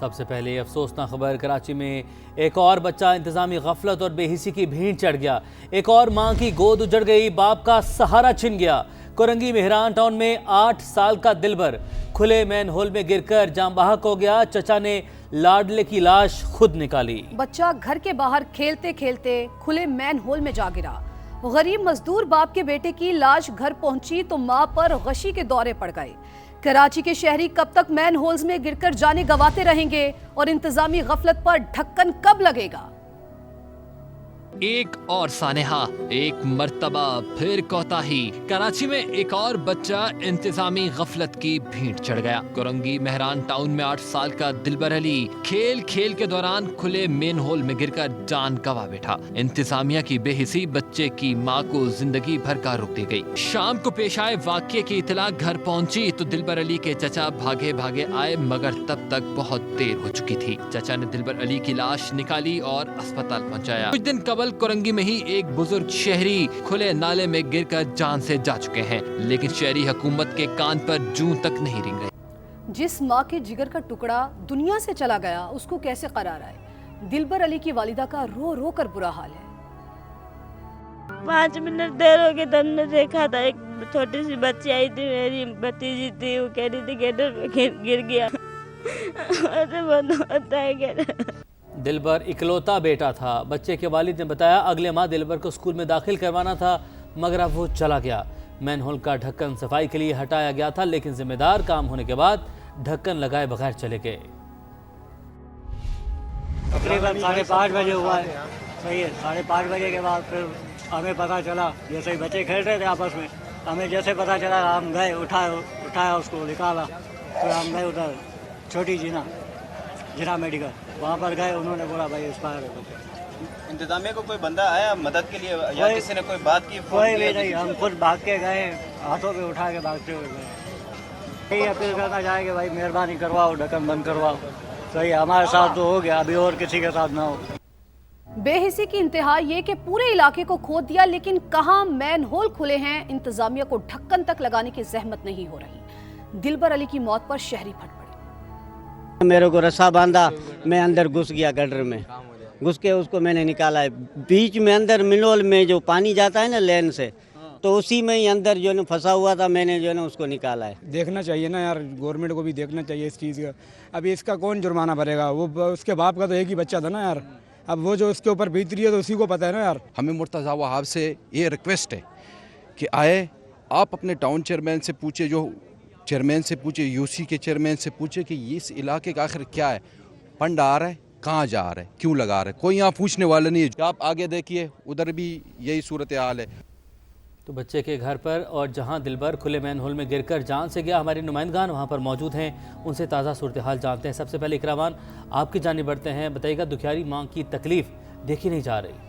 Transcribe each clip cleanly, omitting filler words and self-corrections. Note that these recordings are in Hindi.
सबसे पहले अफसोसनाक खबर, कराची में एक और बच्चा इंतजामी गफलत और बेहिसी की भीड़ चढ़ गया। एक और मां की गोद उजड़ गई, बाप का सहारा छिन गया। कोरंगी मेहरान टाउन में 8 साल का दिलबर खुले मैन होल में गिरकर जान बहक हो गया। चचा ने लाडले की लाश खुद निकाली। बच्चा घर के बाहर खेलते खेलते खुले मैन होल में जा गिरा। गरीब मजदूर बाप के बेटे की लाश घर पहुंची तो मां पर गशी के दौरे पड़ गए। कराची के शहरी कब तक मैन होल्स में गिरकर जाने गंवाते रहेंगे और इंतजामी गफलत पर ढक्कन कब लगेगा? एक और सानेहा, एक मर्तबा फिर कोताही। कराची में एक और बच्चा इंतजामी गफलत की भीड़ चढ़ गया। कोरंगी मेहरान टाउन में 8 साल का दिलबर अली खेल खेल के दौरान खुले मेन होल में गिरकर जान गंवा बैठा। इंतजामिया की बेहिसी बच्चे की मां को जिंदगी भर का रुक दी गई। शाम को पेश आए वाकये की इतला घर पहुंची तो दिलबर अली के चचा भागे भागे आए, मगर तब तक बहुत देर हो चुकी थी। चचा ने दिलबर अली की लाश निकाली और अस्पताल पहुंचाया। कुछ दिन कबल कोरंगी में ही एक बुजुर्ग शहरी खुले नाले में गिरकर जान से जा चुके हैं, लेकिन शहरी हुकूमत के कान पर जूं तक नहीं रिंग रही। जिस माँ के जिगर का टुकड़ा दुनिया से चला गया, उसको कैसे करार आए? दिलबर अली की वालिदा का रो रो कर बुरा हाल है। 5 मिनट देर हो गए तो हमने देखा था, एक छोटी सी बच्ची आई थी, मेरी भतीजी थी, वो कह रही थी गेटर पे गिर गया। ऐसे बंद होता है गेटर। दिलबर इकलौता बेटा था। बच्चे के वालिद ने बताया अगले माह दिलबर को स्कूल में दाखिल करवाना था, मगर अब वो चला गया। मैन होल का ढक्कन सफाई के लिए हटाया गया था, लेकिन जिम्मेदार काम होने के बाद ढक्कन लगाए बगैर चले गए। तकरीबन 5:30 बजे हुआ है। सही है, 5:30 बजे के बाद फिर हमें पता चला, जैसे ही बच्चे खेल रहे थे आपस में, हमें जैसे पता चला हम गए, उठाया उसको निकाला। फिर हम गए उधर छोटी जिना मेडिकल, वहाँ पर गए, उन्होंने बोला भाई एक्सपायर है। इंतजामिया को कोई बंदा आया मदद के लिए या किसी ने कोई बात की? कोई भी नहीं, हम खुद भाग के गए, हाथों पे उठा के भागते हुए गए। यही अपील करना चाहेंगे भाई, मेहरबानी करवाओ, ढक्कन बंद करवाओ। सही, हमारे साथ तो हो गया, अभी और किसी के साथ ना हो। बेहिसी की इंतहा ये कि पूरे इलाके को खोद दिया, लेकिन कहां मैन होल खुले हैं, इंतजामिया को ढक्कन तक लगाने की जहमत नहीं हो रही। दिलबर अली की मौत पर शहरी फट पड़े। मेरे को रस्सा बांधा, मैं अंदर घुस गया, गटर में घुस के उसको मैंने निकाला है। बीच में अंदर मिनोल में जो पानी जाता है ना लेन से, तो उसी में ही अंदर जो है फंसा हुआ था, मैंने जो है ना उसको निकाला है। देखना चाहिए ना यार, गवर्नमेंट को भी देखना चाहिए इस चीज़ का। अभी इसका कौन जुर्माना भरेगा? वो उसके बाप का तो एक ही बच्चा था ना यार, अब वो जो उसके ऊपर बीत रही है तो उसी को पता है ना यार। हमें मुर्तज़ा वहाब से ये रिक्वेस्ट है कि आए, आप अपने टाउन चेयरमैन से पूछे, जो चेयरमैन से पूछे, यूसी के चेयरमैन से पूछे कि इस इलाके का आखिर क्या है, फंड आ रहा है, कहाँ जा रहा है, क्यों लगा रहा है, कोई यहाँ पूछने वाला नहीं है। आप आगे देखिए, उधर भी यही सूरत हाल है। तो बच्चे के घर पर और जहां दिलबर खुले मैन होल में गिरकर जान से गया, हमारे नुमाइंदगान वहां पर मौजूद हैं, उनसे ताज़ा सूरत हाल जानते हैं। सबसे पहले इकरामान, आपकी जानिब बढ़ते हैं, बताइएगा दुखियारी माँ की तकलीफ देखी नहीं जा रही।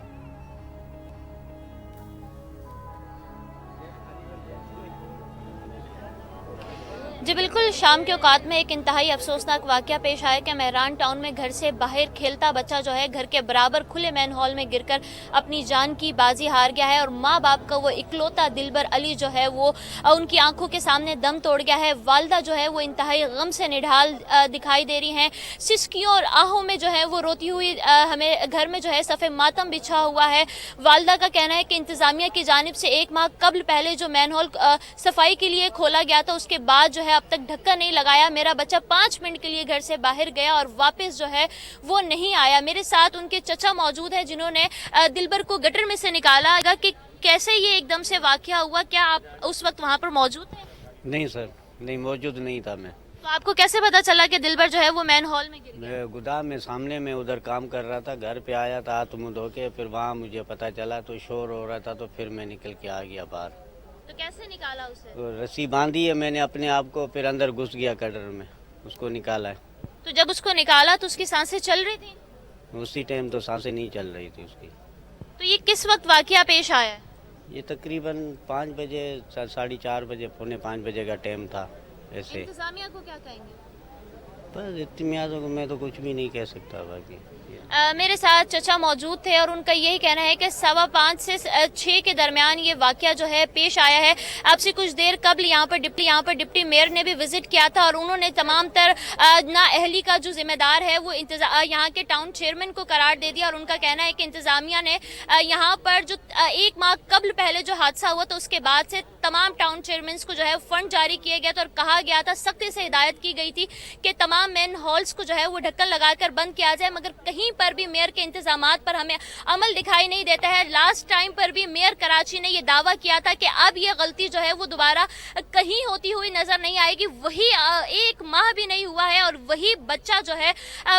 जी बिल्कुल, शाम के औकात में एक इंतहाई अफसोसनाक वाकया पेश आया कि मेहरान टाउन में घर से बाहर खेलता बच्चा जो है घर के बराबर खुले मैन हॉल में गिरकर अपनी जान की बाजी हार गया है और माँ बाप का वो इकलौता दिलबर अली जो है वो उनकी आंखों के सामने दम तोड़ गया है। वालदा जो है वो इंतहाई गम से निढाल दिखाई दे रही हैं। सिसकियों और आहों में जो है वो रोती हुई हमें घर में जो है सफ़े मातम बिछा हुआ है। वालदा का कहना है कि इंतज़ामिया की जानिब से 1 माह कबल पहले जो मैन हॉल सफाई के लिए खोला गया था, उसके बाद जो है अब तक ढक्कन नहीं लगाया। मेरा बच्चा 5 मिनट के लिए घर से बाहर गया और वापस जो है वो नहीं आया। मेरे साथ उनके चचा मौजूद है जिन्होंने दिलबर को गटर में से निकाला। कि कैसे ये एकदम से वाकया हुआ, क्या आप उस वक्त वहाँ पर मौजूद थे? नहीं सर, नहीं, मौजूद नहीं था मैं। तो आपको कैसे पता चला कि दिलबर जो है वो मैन हॉल में गिर गया? मैं गोदाम में सामने में उधर काम कर रहा था, घर पे आया था हाथ मुंह धो के, फिर वहाँ मुझे पता चला तो शोर हो रहा था, तो फिर मैं निकल के आ गया बाहर। तो कैसे निकाला उसे? तो रस्सी बांधी है मैंने अपने आप को, फिर अंदर घुस गया गटर में, उसको निकाला है। तो जब उसको निकाला तो उसकी सांसें चल रही थी? उसी टाइम तो सांसें नहीं चल रही थी उसकी। तो ये किस वक्त वाकया पेश आया है? ये तकरीबन 5 बजे, 4:30 बजे, 4:45 बजे का टाइम था। ऐसे इंतजामिया को क्या कहेंगे? पर इतनी मियादों को मैं तो कुछ भी नहीं कह सकता बाकी। मेरे साथ चचा मौजूद थे और उनका यही कहना है कि 5:15 से 6 के दरमियान ये वाकया जो है पेश आया है। आपसे कुछ देर कबल यहाँ पर डिप्टी मेयर ने भी विजिट किया था और उन्होंने तमाम तर नाअहली का जो जिम्मेदार है वो यहाँ के टाउन चेयरमैन को करार दे दिया और उनका कहना है कि इंतजामिया ने यहाँ पर जो 1 माह कबल पहले जो हादसा हुआ तो उसके बाद से तमाम टाउन चेयरमैन को जो है फंड जारी किए गया था और कहा गया था, सख्ती से हिदायत की गई थी कि तमाम मैन हॉल्स को जो है वो ढक्कन लगाकर बंद किया जाए, मगर कहीं पर भी मेयर के इंतजामात पर हमें अमल दिखाई नहीं देता है। लास्ट टाइम पर भी मेयर कराची ने यह दावा किया था कि अब ये गलती जो है वो दोबारा कहीं होती हुई नजर नहीं आएगी। वही 1 माह भी नहीं हुआ है और वही बच्चा जो है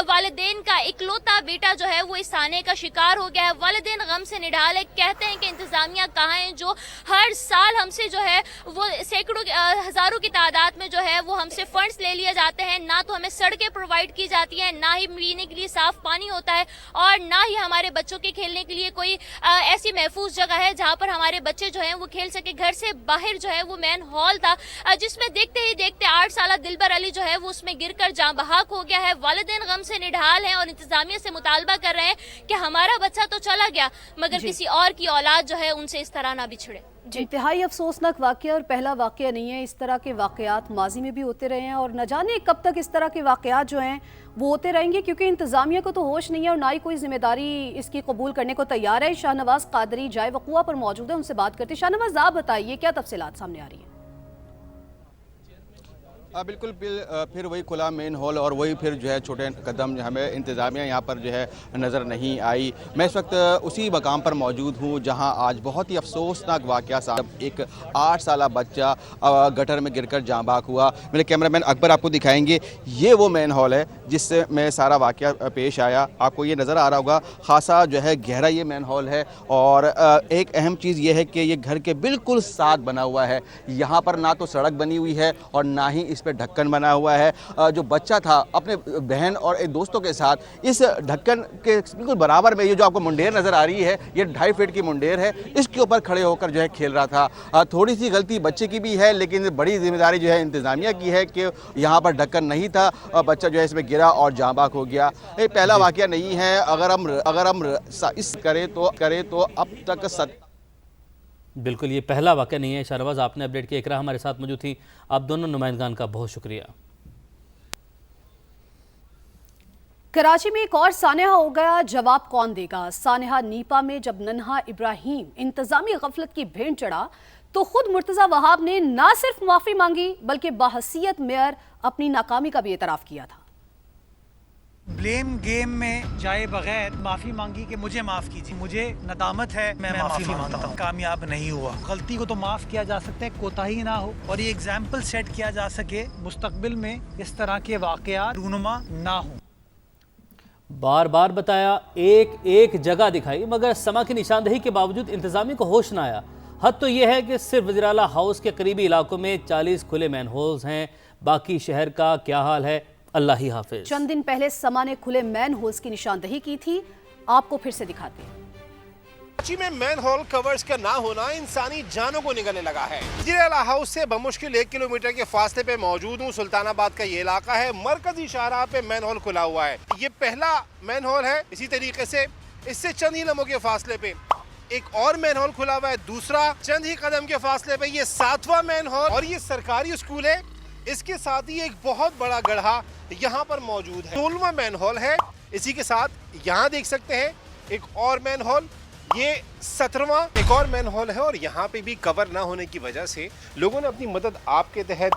वालिदैन का इकलौता बेटा जो है वो इस थाने का शिकार हो गया है। वालिदैन गम से निढाल है, कहते हैं कि इंतजामिया कहाँ है जो हर साल हमसे जो है वो सैकड़ों हजारों की तादाद में जो है वो हमसे फंड्स ले लिए जाते हैं। ना तो हमें सड़कें प्रोवाइड की जाती हैं, ना ही पीने के लिए साफ पानी होता है और ना ही हमारे बच्चों के खेलने के लिए कोई ऐसी महफूज जगह है जहां पर हमारे बच्चे जो हैं वो खेल सके। घर से बाहर जो है वो मैन हॉल था जिसमें देखते ही देखते 8 साल दिलबर अली जो है वो उसमें गिरकर जाँ बहाक हो गया है। वालिदैन गम से निढाल हैं और इंतजामिया से मुतालबा कर रहे हैं कि हमारा बच्चा तो चला गया मगर किसी और की औलाद जो है उनसे इस तरह ना बिछड़े। इंतहाई अफसोसनाक वाकया और पहला वाकया नहीं है। इस तरह के वाकयात माजी में भी होते रहे हैं और न जाने कब तक इस तरह के वाकयात जो हैं वो होते रहेंगे, क्योंकि इंतजामिया को तो होश नहीं है और ना ही कोई जिम्मेदारी इसकी कबूल करने को तैयार है। शाहनवाज कादरी जाए वक़ुआ पर मौजूद है, उनसे बात करते। शाहनवाज, आप बताइए क्या तफसीलात सामने आ रही है? बिल्कुल फिर वही खुला मेन हॉल और वही फिर जो है छोटे कदम हमें इंतज़ामिया यहाँ पर जो है नज़र नहीं आई। मैं इस वक्त उसी मकाम पर मौजूद हूँ जहाँ आज बहुत ही अफसोसनाक वाक़या साहब एक 8 साला बच्चा गटर में गिरकर जाँ बाक हुआ। मेरे कैमरामैन अकबर आपको दिखाएंगे, ये वो मेन हॉल है जिससे में सारा वाक़या पेश आया। आपको ये नज़र आ रहा होगा, खासा जो है गहरा ये मेन हॉल है और एक अहम चीज़ ये है कि ये घर के बिल्कुल साथ बना हुआ है। यहाँ पर ना तो सड़क बनी हुई है और ना ही इस पे ढक्कन बना हुआ है। जो बच्चा था अपने बहन और एक दोस्तों के साथ इस ढक्कन के बिल्कुल बराबर में, ये जो आपको मुंडेर नज़र आ रही है ये 2.5 फीट की मुंडेर है, इसके ऊपर खड़े होकर जो है खेल रहा था। थोड़ी सी गलती बच्चे की भी है लेकिन बड़ी जिम्मेदारी जो है इंतज़ामिया की है कि यहाँ पर ढक्कन नहीं था, बच्चा जो है इसमें गिरा और जाँ बाक हो गया। ये पहला वाक़या नहीं है। अगर हम इस करें तो अब तक बिल्कुल ये पहला वाक़या नहीं है। शाहनवाज, आपने अपडेट किया। इकरा हमारे साथ मौजूद थी। आप दोनों नुमाइंदगान का बहुत शुक्रिया। कराची में एक और सानेहा हो गया, जवाब कौन देगा? सानेहा नीपा में जब नन्हा इब्राहिम इंतजामी गफलत की भेंट चढ़ा तो खुद मुर्तज़ा वहाब ने ना सिर्फ माफ़ी मांगी बल्कि बाहसियत मेयर अपनी नाकामी का भी एतराफ़ किया था। ब्लेम गेम में जाए बगैर माफी मांगी कि मुझे माफ कीजिए, मुझे नदामत है, मैं माफी मांगता हूँ। कामयाब नहीं हुआ। गलती को तो माफ किया जा सकता है, कोताही ना हो और ये एग्जाम्पल सेट किया जा सके मुस्तकबिल में इस तरह के वाकयात रूनुमा ना हो। बार बार बताया, एक जगह दिखाई मगर समा की निशानदही के बावजूद इंतजामी को होश ना आया। हद तो यह है कि सिर्फ वज़ीर-ए-आला हाउस के करीबी इलाकों में 40 खुले मैन होल्स हैं। बाकी शहर का क्या हाल है, अल्लाह ही हाफिज। चंद दिन पहले समा ने खुले मैन होल्स की निशानदही की थी, आपको फिर से दिखाते हैं। कराची में मैन होल कवर्स का ना होना इंसानी जानों को निगलने लगा है। वज़ीर-ए-आला हाउस से बमुश्किल 1 किलोमीटर के फासले पे मौजूद हूँ। सुल्तानाबाद का ये इलाका है, मरकजी शाहराह पे मैन होल खुला हुआ है। ये पहला मैन होल है। इसी तरीके से इससे चंद ही लम्हों के फासले पे एक और मैन होल खुला हुआ है, दूसरा चंद ही कदम के फासले पे ये 7वां मैन होल और ये सरकारी स्कूल है। इसके साथ ही एक बहुत बड़ा गड्ढा यहाँ पर मौजूद है। 16वां मैन होल है। इसी के साथ यहाँ देख सकते हैं एक और मैन होल, ये 17वां एक और मैन होल है और यहाँ पे भी कवर ना होने की वजह से लोगों ने अपनी मदद आपके तहत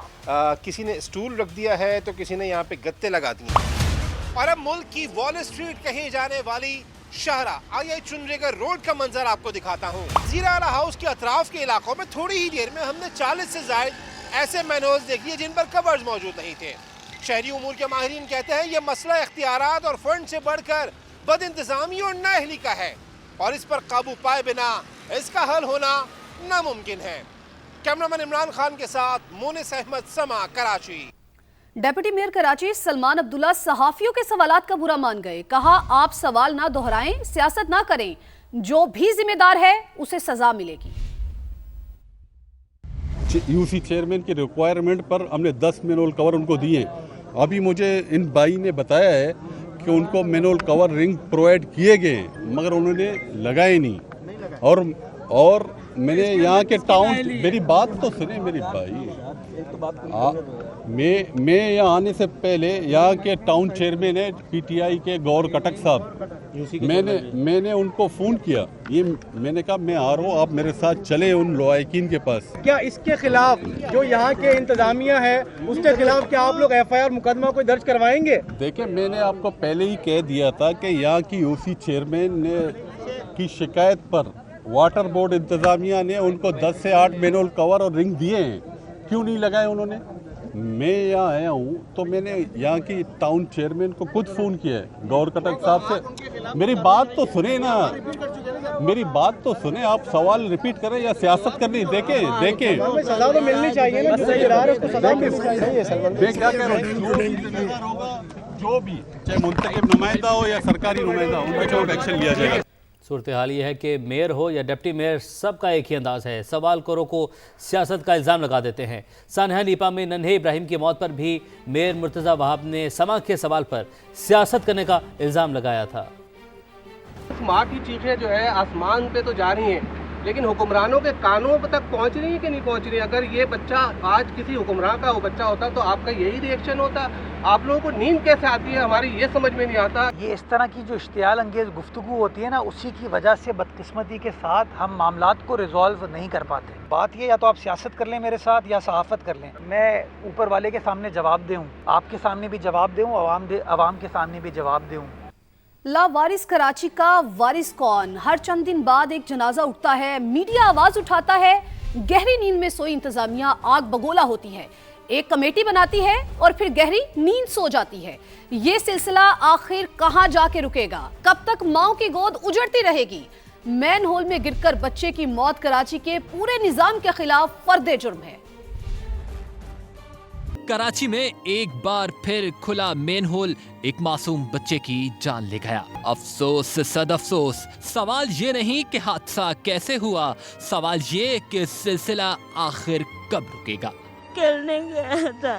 किसी ने स्टूल रख दिया है तो किसी ने यहाँ पे गत्ते लगा दिए। और अब मुल्क की वॉल स्ट्रीट कही जाने वाली शाहराह आई चुनरेगर रोड का मंजर आपको दिखाता हूँ। वज़ीर-ए-आला हाउस के अतराफ के इलाकों में थोड़ी ही देर में हमने 40 से ज्यादा ऐसे मैन होल्स देख लिए जिन पर कवर्स मौजूद नहीं थे। शहरी उमूर के माहिरीन कहते हैं ये मसला इख्तियारात और फंड से बढ़कर बद इंतजामी और नाअहली का है और इस पर काबू पाए बिना इसका हल होना नामुमकिन है। कैमरामैन इमरान खान के साथ मोनिस अहमद, समा, कराची। डेप्यूटी मेयर कराची सलमान अब्दुल्ला सहाफियों के सवालात का बुरा मान गए। कहा, आप सवाल ना दोहराएं, सियासत ना करें, जो भी जिम्मेदार है उसे सजा मिलेगी। यूसी चेयरमैन की रिक्वायरमेंट पर हमने 10 मैन होल कवर उनको दिए हैं। अभी मुझे इन भाई ने बताया है कि उनको मैनुअल कवर रिंग प्रोवाइड किए गए हैं, मगर उन्होंने लगाए नहीं। और मैंने यहाँ के टाउन, मेरी बात तो सुने मेरी भाई, मैं यहाँ आने से पहले यहाँ के टाउन चेयरमैन है पीटीआई के गौर कटक साहब, मैंने उनको फ़ोन किया, ये मैंने कहा मैं आ रहा हूँ, आप मेरे साथ चले उन लवाकिन के पास। क्या इसके खिलाफ जो यहाँ के इंतजामिया है उसके खिलाफ क्या आप लोग एफआईआर मुकदमा कोई दर्ज करवाएंगे? देखिए, मैंने आपको पहले ही कह दिया था कि यहाँ की यूसी चेयरमैन ने की शिकायत पर वाटर बोर्ड इंतजामिया ने उनको 10 से 8 मैनुअल कवर और रिंग दिए हैं, क्यों नहीं लगाए उन्होंने? मैं यहाँ आया हूँ तो मैंने यहाँ की टाउन चेयरमैन को खुद फ़ोन किया है गौर कटक साहब से। मेरी बात तो सुने ना, मेरी बात तो सुने, आप सवाल रिपीट करें या सियासत करनी? देखें सजा तो मिलनी चाहिए ना, जो गिरा रहा है उसको सजा मिलनी चाहिए। मैं क्या कह रहा हूँ, जो भी चाहे मुंतखब नुमाइंदा हो या सरकारी नुमाइंदा हो, उनके खिलाफ एक्शन लिया जाएगा। सूरत हाल ये है कि मेयर हो या डिप्टी मेयर, सबका एक ही अंदाज है, सवाल करो को सियासत का इल्ज़ाम लगा देते हैं। सानहा नीपा में नन्हे इब्राहिम की मौत पर भी मेयर मुर्तज़ा वहाब ने समा के सवाल पर सियासत करने का इल्ज़ाम लगाया था। माँ की चीखें जो है आसमान पे तो जा रही हैं, लेकिन हुक्मरानों के कानों तक पहुँच रही है कि नहीं पहुँच रही है? अगर ये बच्चा आज किसी हुक्मरान का वो बच्चा होता तो आपका यही रिएक्शन होता। आप लोगों को नींद कैसे आती है हमारी, ये समझ में नहीं आता। ये इस तरह की जो इश्तियाल अंगेज गुफ्तगू होती है ना, उसी की वजह से बदकिस्मती के साथ हम मामलात को रिजॉल्व नहीं कर पाते। बात ये, या तो आप सियासत कर लें मेरे साथ या सहाफत कर लें, मैं ऊपर वाले के सामने जवाब दूँ, आपके सामने भी जवाब दूँ, अवाम के सामने भी जवाब दूँ। लावारिस कराची का वारिस कौन? हर चंद दिन बाद एक जनाजा उठता है, मीडिया आवाज उठाता है, गहरी नींद में सोई इंतजामिया आग बगोला होती है, एक कमेटी बनाती है और फिर गहरी नींद सो जाती है। ये सिलसिला आखिर कहां जाके रुकेगा? कब तक माओ की गोद उजड़ती रहेगी? मैन होल में गिरकर बच्चे की मौत कराची के पूरे निजाम के खिलाफ फर्दे जुर्म है। कराची में एक बार फिर खुला मेन होल एक मासूम बच्चे की जान ले गया। अफसोस सद अफसोस, सवाल ये नहीं कि हादसा कैसे हुआ, सवाल ये कि सिलसिला आखिर कब रुकेगा। खेलने गया था,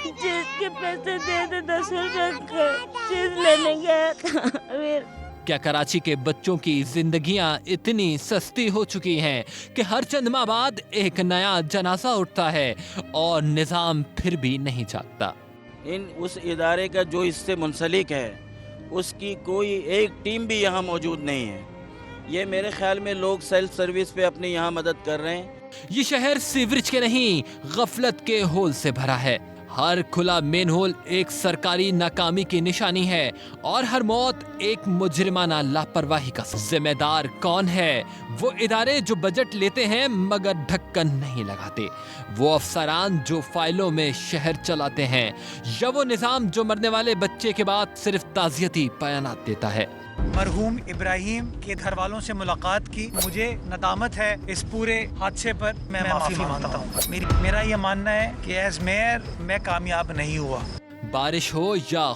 जिसके पैसे दे दे 10 रुपए का चीज लेने गया था। क्या कराची के बच्चों की जिंदगियां इतनी सस्ती हो चुकी हैं कि हर चंद माह बाद एक नया जनाजा उठता है और निजाम फिर भी नहीं जागता? उस इदारे का जो इससे मुंसलिक है उसकी कोई एक टीम भी यहाँ मौजूद नहीं है। ये मेरे ख्याल में लोग सेल्फ सर्विस पे अपनी यहाँ मदद कर रहे हैं। ये शहर सीवरेज के नहीं, गफलत के होल से भरा है। हर खुला मेन होल एक सरकारी नाकामी की निशानी है और हर मौत एक मुजरिमाना लापरवाही का। जिम्मेदार कौन है? वो इदारे जो बजट लेते हैं मगर ढक्कन नहीं लगाते, वो अफसरान जो फाइलों में शहर चलाते हैं, या वो निजाम जो मरने वाले बच्चे के बाद सिर्फ ताज़ियती बयानात देता है। मरहूम इब्राहिम के घर वालों से मुलाकात की, मुझे नदामत है इस पूरे हादसे पर, मैं माफी मांगता हूँ। मेरा ये मानना है कि एज मेयर मैं कामयाब नहीं हुआ। बारिश हो या